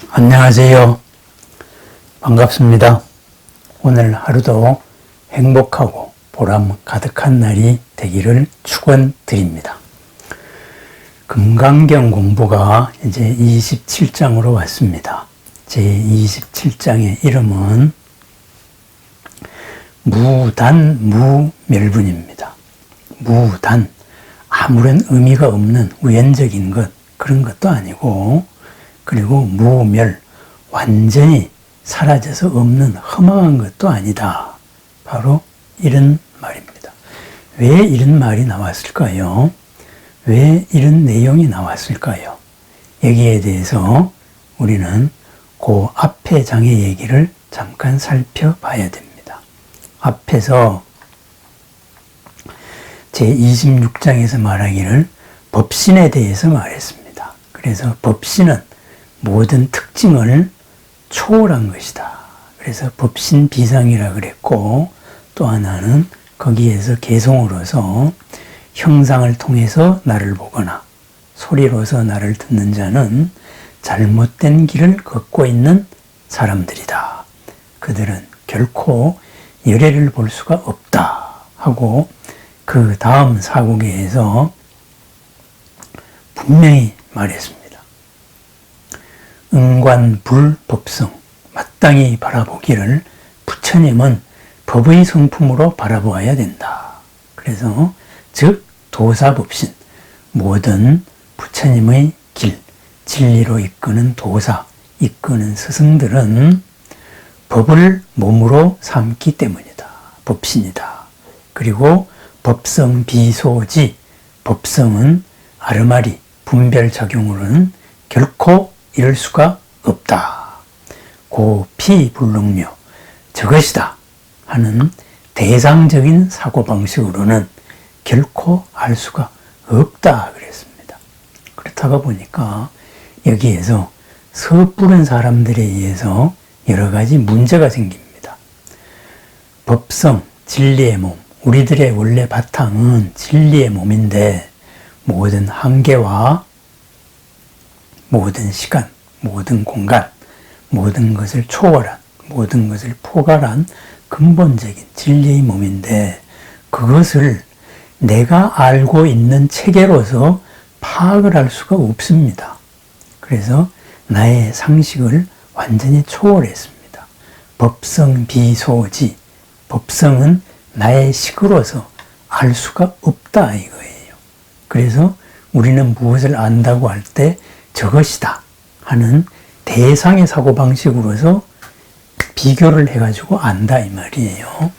안녕하세요. 반갑습니다. 오늘 하루도 행복하고 보람 가득한 날이 되기를 축원드립니다. 금강경 공부가 이제 27장으로 왔습니다. 제 27장의 이름은 무단무멸분입니다. 무단, 아무런 의미가 없는 우연적인 것, 그런 것도 아니고, 그리고 무멸, 완전히 사라져서 없는 허망한 것도 아니다. 바로 이런 말입니다. 왜 이런 말이 나왔을까요? 왜 이런 내용이 나왔을까요? 여기에 대해서 우리는 그 앞의 장의 얘기를 잠깐 살펴봐야 됩니다. 앞에서 제26장에서 말하기를 법신에 대해서 말했습니다. 그래서 법신은 모든 특징을 초월한 것이다. 그래서 법신 비상이라 그랬고, 또 하나는 거기에서 개성으로서 형상을 통해서 나를 보거나 소리로서 나를 듣는 자는 잘못된 길을 걷고 있는 사람들이다. 그들은 결코 열애를 볼 수가 없다 하고, 그 다음 사국에서 분명히 말했습니다. 응관불법성, 마땅히 바라보기를 부처님은 법의 성품으로 바라보아야 된다. 그래서 즉 도사법신, 모든 부처님의 길, 진리로 이끄는 도사, 이끄는 스승들은 법을 몸으로 삼기 때문이다. 법신이다. 그리고 법성 비소지, 법성은 아르마리, 분별작용으로는 결코 이럴 수가 없다. 고피불능묘, 저것이다 하는 대상적인 사고방식으로는 결코 알 수가 없다 그랬습니다. 그렇다가 보니까 여기에서 섣부른 사람들에 의해서 여러 가지 문제가 생깁니다. 법성, 진리의 몸, 우리들의 원래 바탕은 진리의 몸인데 모든 한계와 모든 시간, 모든 공간, 모든 것을 초월한, 모든 것을 포괄한 근본적인 진리의 몸인데 그것을 내가 알고 있는 체계로서 파악을 할 수가 없습니다. 그래서 나의 상식을 완전히 초월했습니다. 법성 비소지, 법성은 나의 식으로서 알 수가 없다 이거예요. 그래서 우리는 무엇을 안다고 할 때 저것이다 하는 대상의 사고방식으로서 비교를 해가지고 안다 이 말이에요.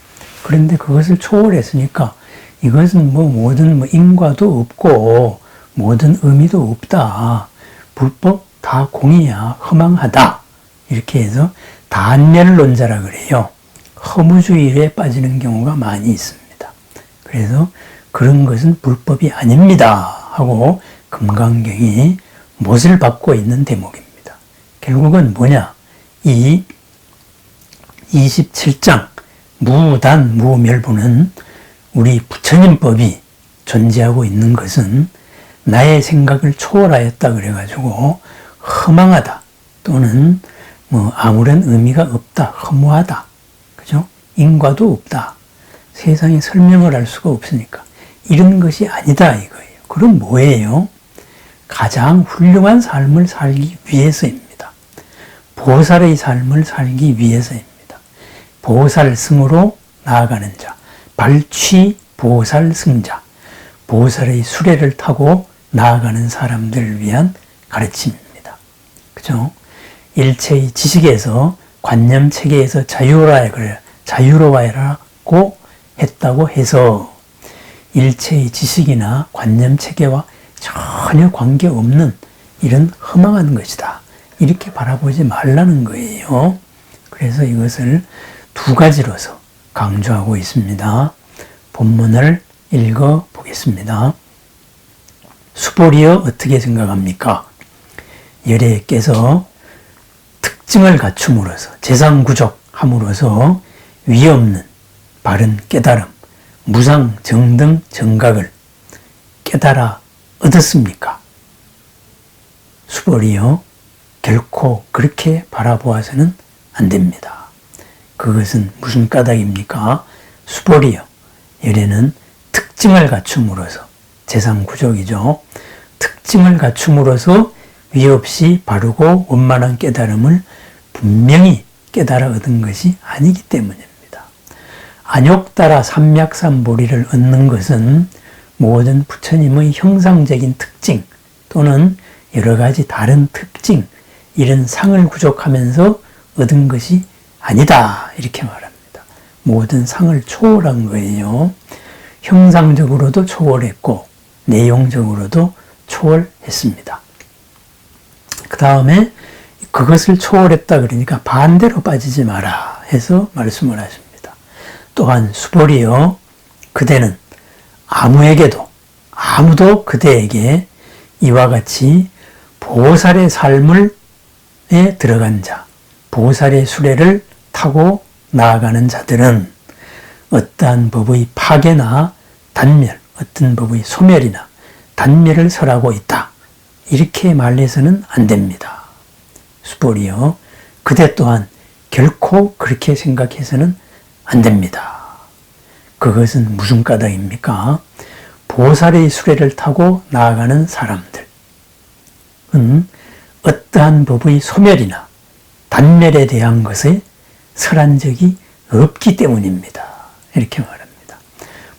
그런데 그것을 초월했으니까 이것은 모든 인과도 없고 모든 의미도 없다. 불법 다 공이야. 허망하다. 이렇게 해서 단멸론자라 그래요. 허무주의에 빠지는 경우가 많이 있습니다. 그래서 그런 것은 불법이 아닙니다 하고 금강경이 못을 받고 있는 대목입니다. 결국은 뭐냐? 이 27장 무단 무멸부는 우리 부처님법이 존재하고 있는 것은 나의 생각을 초월하였다 그래가지고 허망하다 또는 아무런 의미가 없다, 허무하다, 그죠? 인과도 없다. 세상에 설명을 할 수가 없으니까 이런 것이 아니다 이거예요. 그럼 뭐예요? 가장 훌륭한 삶을 살기 위해서입니다. 보살의 삶을 살기 위해서입니다. 보살승으로 나아가는 자, 발취보살승자, 보살의 수레를 타고 나아가는 사람들을 위한 가르침입니다. 그죠? 일체의 지식에서 관념체계에서 자유로워라고 했다고 해서 일체의 지식이나 관념체계와 전혀 관계없는 이런 허망한 것이다. 이렇게 바라보지 말라는 거예요. 그래서 이것을 두 가지로서 강조하고 있습니다. 본문을 읽어 보겠습니다. 수보리여 어떻게 생각합니까? 열애께서 특징을 갖춤으로써 재상구족함으로써 위없는 바른 깨달음, 무상 정등 정각을 깨달아 얻었습니까? 수보리여 결코 그렇게 바라보아서는 안 됩니다. 그것은 무슨 까닭입니까? 수보리요. 열애는 특징을 갖춤으로써, 재상구족이죠. 특징을 갖춤으로써 위없이 바르고 원만한 깨달음을 분명히 깨달아 얻은 것이 아니기 때문입니다. 안욕 따라 삼맥삼보리를 얻는 것은 모든 부처님의 형상적인 특징 또는 여러 가지 다른 특징, 이런 상을 구족하면서 얻은 것이 아니다, 이렇게 말합니다. 모든 상을 초월한 거예요. 형상적으로도 초월했고 내용적으로도 초월했습니다. 그 다음에 그것을 초월했다 그러니까 반대로 빠지지 마라 해서 말씀을 하십니다. 또한 수보리여, 그대는 아무도 그대에게 이와 같이 보살의 삶에 들어간 자, 보살의 수레를 타고 나아가는 자들은 어떠한 법의 파괴나 단멸, 어떤 법의 소멸이나 단멸을 설하고 있다, 이렇게 말해서는 안 됩니다. 수보리여, 그대 또한 결코 그렇게 생각해서는 안 됩니다. 그것은 무슨 까닭입니까? 보살의 수레를 타고 나아가는 사람들은 어떠한 법의 소멸이나 단멸에 대한 것에 설한 적이 없기 때문입니다. 이렇게 말합니다.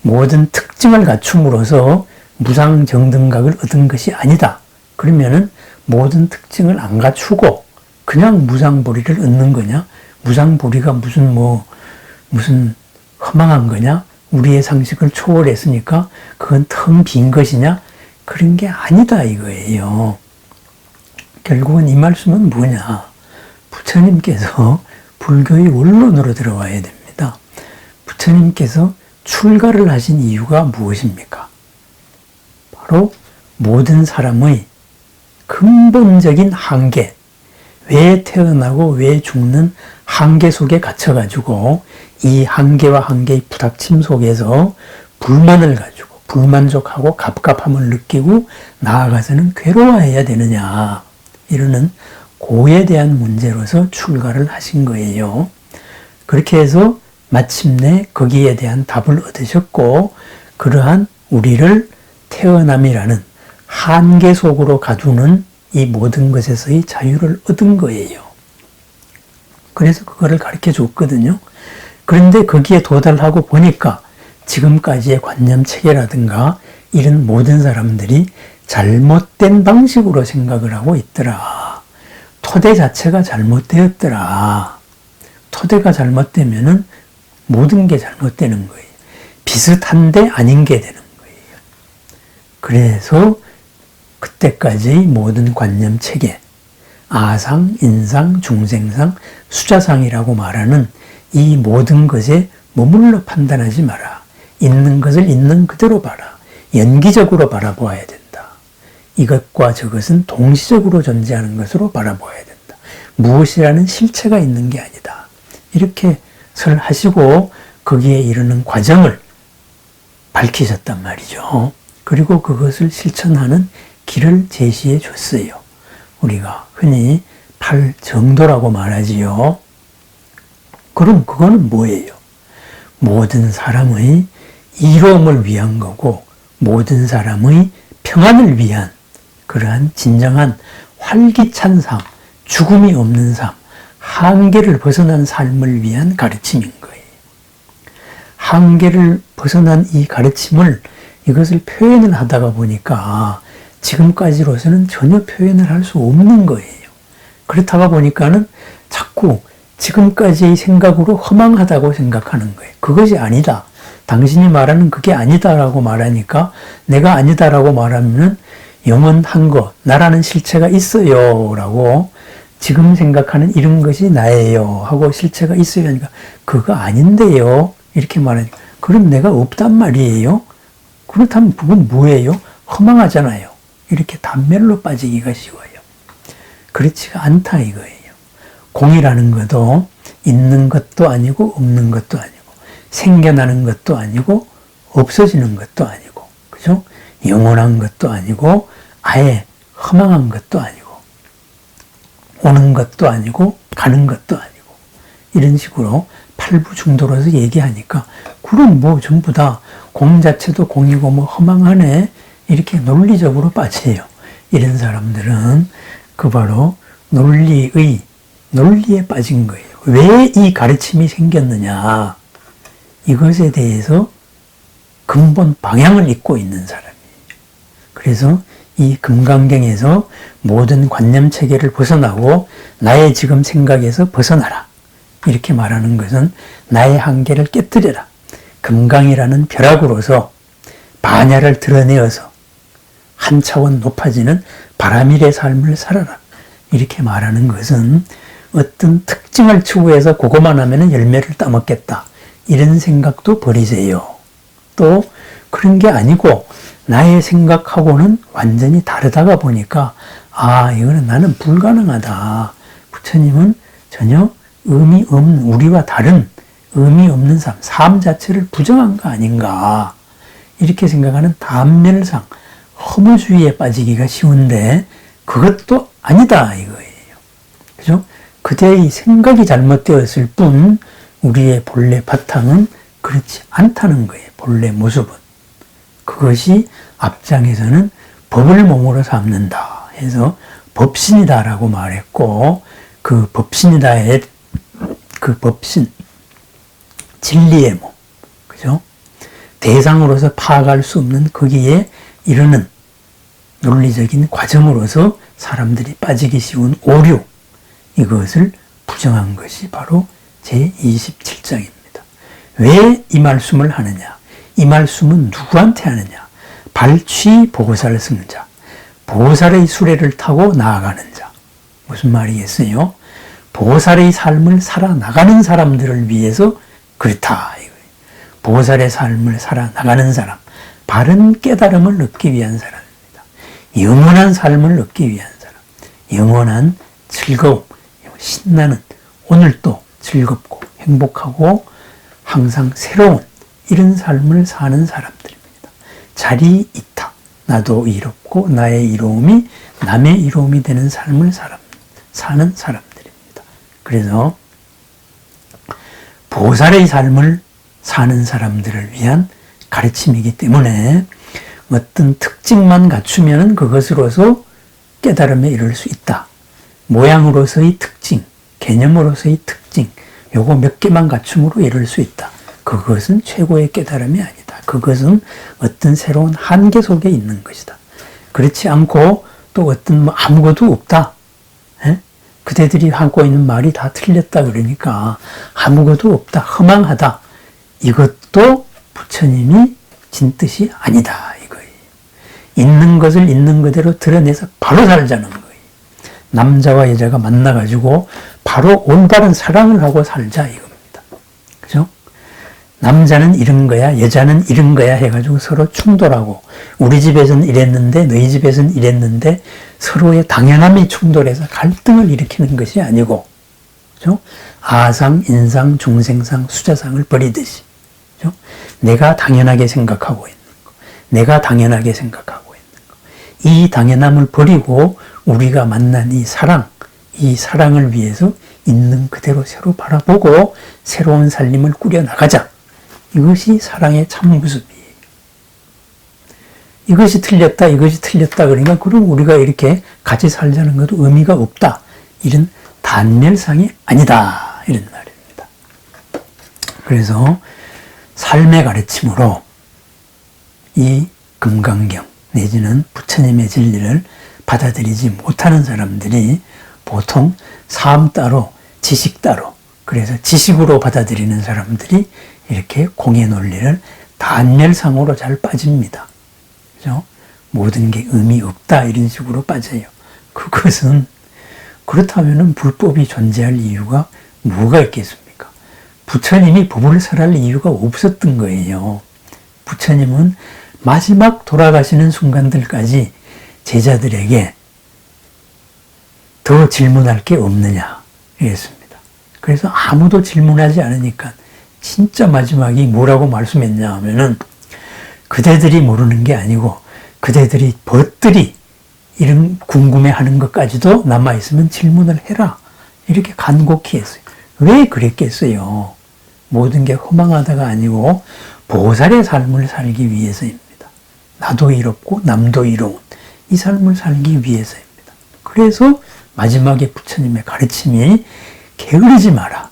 모든 특징을 갖춤으로써 무상정등각을 얻은 것이 아니다. 그러면은 모든 특징을 안 갖추고 그냥 무상보리를 얻는 거냐? 무상보리가 무슨 허망한 거냐? 우리의 상식을 초월했으니까 그건 텅 빈 것이냐? 그런 게 아니다 이거예요. 결국은 이 말씀은 뭐냐? 부처님께서 불교의 원론으로 들어와야 됩니다. 부처님께서 출가를 하신 이유가 무엇입니까? 바로 모든 사람의 근본적인 한계, 왜 태어나고 왜 죽는 한계 속에 갇혀가지고 이 한계와 한계의 부닥침 속에서 불만을 가지고 불만족하고 갑갑함을 느끼고 나아가서는 괴로워해야 되느냐, 이러는 고에 대한 문제로서 출가를 하신 거예요. 그렇게 해서 마침내 거기에 대한 답을 얻으셨고, 그러한 우리를 태어남이라는 한계 속으로 가두는 이 모든 것에서의 자유를 얻은 거예요. 그래서 그거를 가르쳐 줬거든요. 그런데 거기에 도달하고 보니까 지금까지의 관념 체계라든가 이런 모든 사람들이 잘못된 방식으로 생각을 하고 있더라. 토대 자체가 잘못되었더라. 토대가 잘못되면은 모든 게 잘못되는 거예요. 비슷한데 아닌 게 되는 거예요. 그래서 그때까지의 모든 관념 체계, 아상, 인상, 중생상, 수자상이라고 말하는 이 모든 것에 머물러 판단하지 마라. 있는 것을 있는 그대로 봐라. 연기적으로 바라보아야 된다. 이것과 저것은 동시적으로 존재하는 것으로 바라보아야 된다. 무엇이라는 실체가 있는 게 아니다. 이렇게 설하시고 거기에 이르는 과정을 밝히셨단 말이죠. 그리고 그것을 실천하는 길을 제시해 줬어요. 우리가 흔히 팔정도라고 말하지요. 그럼 그거는 뭐예요? 모든 사람의 이로움을 위한 거고 모든 사람의 평안을 위한 그러한 진정한 활기찬 삶, 죽음이 없는 삶, 한계를 벗어난 삶을 위한 가르침인 거예요. 한계를 벗어난 이 가르침을 이것을 표현을 하다가 보니까 지금까지로서는 전혀 표현을 할 수 없는 거예요. 그렇다가 보니까는 자꾸 지금까지의 생각으로 허망하다고 생각하는 거예요. 그것이 아니다. 당신이 말하는 그게 아니다라고 말하니까 내가 아니다라고 말하면 영원한 것, 나라는 실체가 있어요 라고 지금 생각하는 이런 것이 나예요 하고 실체가 있어요 하니까 그거 아닌데요 이렇게 말하니까 그럼 내가 없단 말이에요? 그렇다면 그건 뭐예요? 허망하잖아요. 이렇게 단멸로 빠지기가 쉬워요. 그렇지가 않다 이거예요. 공이라는 것도 있는 것도 아니고 없는 것도 아니고 생겨나는 것도 아니고 없어지는 것도 아니고 그죠? 영원한 것도 아니고 아예 허망한 것도 아니고 오는 것도 아니고 가는 것도 아니고 이런 식으로 팔부중도로서 얘기하니까 그럼 뭐 전부 다 공 자체도 공이고 뭐 허망하네 이렇게 논리적으로 빠져요. 이런 사람들은 그 바로 논리에 빠진 거예요. 왜 이 가르침이 생겼느냐 이것에 대해서 근본 방향을 잊고 있는 사람이에요. 그래서 이 금강경에서 모든 관념 체계를 벗어나고 나의 지금 생각에서 벗어나라 이렇게 말하는 것은 나의 한계를 깨뜨려라. 금강이라는 벼락으로서 반야를 드러내어서 한 차원 높아지는 바람일의 삶을 살아라. 이렇게 말하는 것은 어떤 특징을 추구해서 그것만 하면 열매를 따먹겠다. 이런 생각도 버리세요. 또 그런 게 아니고 나의 생각하고는 완전히 다르다가 보니까 이거는 나는 불가능하다. 부처님은 전혀 의미 없는 우리와 다른 의미 없는 삶 자체를 부정한 거 아닌가 이렇게 생각하는 단면상 허무주의에 빠지기가 쉬운데 그것도 아니다 이거예요. 그죠? 그대의 생각이 잘못되었을 뿐 우리의 본래 바탕은 그렇지 않다는 거예요. 본래 모습은. 그것이 앞장에서는 법을 몸으로 삼는다 해서 법신이다라고 말했고 그 법신이다의 그 법신 진리의 몸, 그죠? 대상으로서 파악할 수 없는 거기에 이르는 논리적인 과정으로서 사람들이 빠지기 쉬운 오류, 이것을 부정한 것이 바로 제27장입니다. 왜 이 말씀을 하느냐? 이 말씀은 누구한테 하느냐? 발취 보살 승자, 보살의 수레를 타고 나아가는 자. 무슨 말이겠어요? 보살의 삶을 살아나가는 사람들을 위해서 그렇다. 보살의 삶을 살아나가는 사람, 바른 깨달음을 얻기 위한 사람입니다. 영원한 삶을 얻기 위한 사람, 영원한 즐거움, 신나는 오늘도 즐겁고 행복하고 항상 새로운 이런 삶을 사는 사람들입니다. 자리 이타, 나도 이롭고 나의 이로움이 남의 이로움이 되는 삶을 사는 사람들입니다. 그래서 보살의 삶을 사는 사람들을 위한 가르침이기 때문에 어떤 특징만 갖추면 그것으로서 깨달음에 이를 수 있다. 모양으로서의 특징, 개념으로서의 특징, 요거 몇 개만 갖춤으로 이룰 수 있다. 그것은 최고의 깨달음이 아니다. 그것은 어떤 새로운 한계 속에 있는 것이다. 그렇지 않고 또 어떤 아무것도 없다. 에? 그대들이 하고 있는 말이 다 틀렸다 그러니까 아무것도 없다. 허망하다. 이것도 부처님이 진뜻이 아니다. 이거예요. 있는 것을 있는 그대로 드러내서 바로 살자는 거예요. 남자와 여자가 만나가지고 바로 올바른 사랑을 하고 살자 이겁니다. 그죠? 남자는 이런 거야, 여자는 이런 거야 해가지고 서로 충돌하고 우리 집에서는 이랬는데 너희 집에서는 이랬는데 서로의 당연함이 충돌해서 갈등을 일으키는 것이 아니고 그죠? 아상, 인상, 중생상, 수자상을 버리듯이 그죠? 내가 당연하게 생각하고 있는 거, 내가 당연하게 생각하고 있는 거, 이 당연함을 버리고 우리가 만난 이 사랑을 위해서 있는 그대로 새로 바라보고 새로운 살림을 꾸려나가자. 이것이 사랑의 참 모습이에요. 이것이 틀렸다 그러니까 그럼 우리가 이렇게 같이 살자는 것도 의미가 없다. 이런 단멸상이 아니다. 이런 말입니다. 그래서 삶의 가르침으로 이 금강경 내지는 부처님의 진리를 받아들이지 못하는 사람들이 보통 삶 따로 지식 따로 그래서 지식으로 받아들이는 사람들이 이렇게 공의 논리를 단멸상으로 잘 빠집니다. 그죠? 모든 게 의미 없다 이런 식으로 빠져요. 그것은 그렇다면 불법이 존재할 이유가 뭐가 있겠습니까? 부처님이 법을 설할 이유가 없었던 거예요. 부처님은 마지막 돌아가시는 순간들까지 제자들에게 더 질문할 게 없느냐 이랬습니다. 그래서 아무도 질문하지 않으니까 진짜 마지막이 뭐라고 말씀했냐 하면은 그대들이 모르는 게 아니고 그대들이 벗들이 이런 궁금해하는 것까지도 남아있으면 질문을 해라. 이렇게 간곡히 했어요. 왜 그랬겠어요? 모든 게 허망하다가 아니고 보살의 삶을 살기 위해서입니다. 나도 이롭고 남도 이로운 이 삶을 살기 위해서입니다. 그래서 마지막에 부처님의 가르침이 게으르지 마라.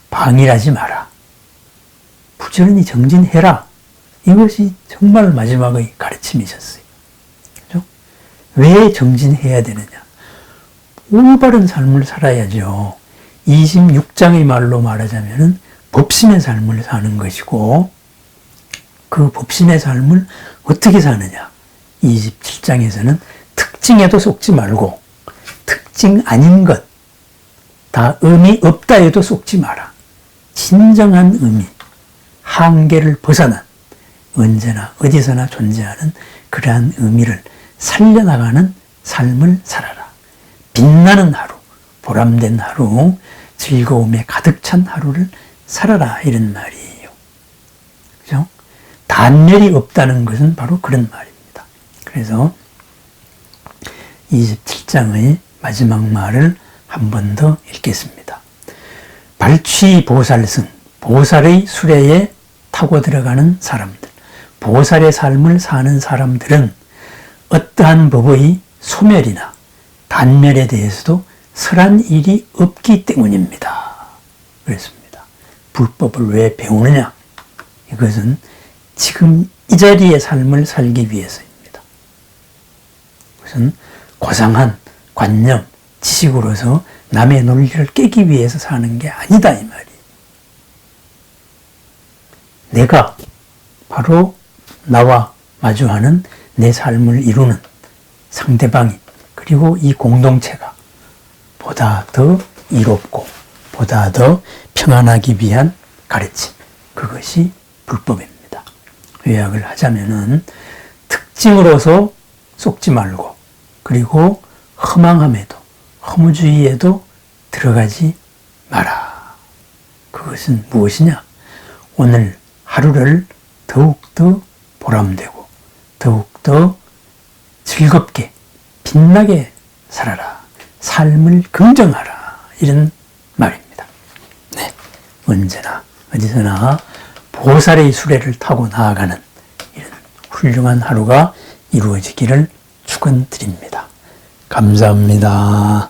방일하지 마라. 부지런히 정진해라. 이것이 정말 마지막의 가르침이셨어요. 그죠? 왜 정진해야 되느냐? 올바른 삶을 살아야죠. 26장의 말로 말하자면 법심의 삶을 사는 것이고, 그 법심의 삶을 어떻게 사느냐? 27장에서는 특징에도 속지 말고 특징 아닌 것, 다 의미 없다 해도 속지 마라. 진정한 의미, 한계를 벗어난 언제나 어디서나 존재하는 그러한 의미를 살려나가는 삶을 살아라. 빛나는 하루, 보람된 하루, 즐거움에 가득 찬 하루를 살아라, 이런 말이에요. 그죠? 단열이 없다는 것은 바로 그런 말입니다. 그래서 27장의 마지막 말을 한 번 더 읽겠습니다. 발취보살승, 보살의 수레에 타고 들어가는 사람들, 보살의 삶을 사는 사람들은 어떠한 법의 소멸이나 단멸에 대해서도 설한 일이 없기 때문입니다. 그랬습니다. 불법을 왜 배우느냐? 이것은 지금 이 자리의 삶을 살기 위해서입니다. 그것은 고상한 관념, 지식으로서 남의 논리를 깨기 위해서 사는 게 아니다, 이 말이에요. 내가 바로 나와 마주하는 내 삶을 이루는 상대방이, 그리고 이 공동체가 보다 더 이롭고 보다 더 평안하기 위한 가르침, 그것이 불법입니다. 요약을 하자면은 특징으로서 속지 말고, 그리고 허망함에도 허무주의에도 들어가지 마라. 그것은 무엇이냐? 오늘 하루를 더욱더 보람되고 더욱더 즐겁게 빛나게 살아라. 삶을 긍정하라. 이런 말입니다. 네, 언제나 어디서나 보살의 수레를 타고 나아가는 이런 훌륭한 하루가 이루어지기를 축원드립니다. 감사합니다.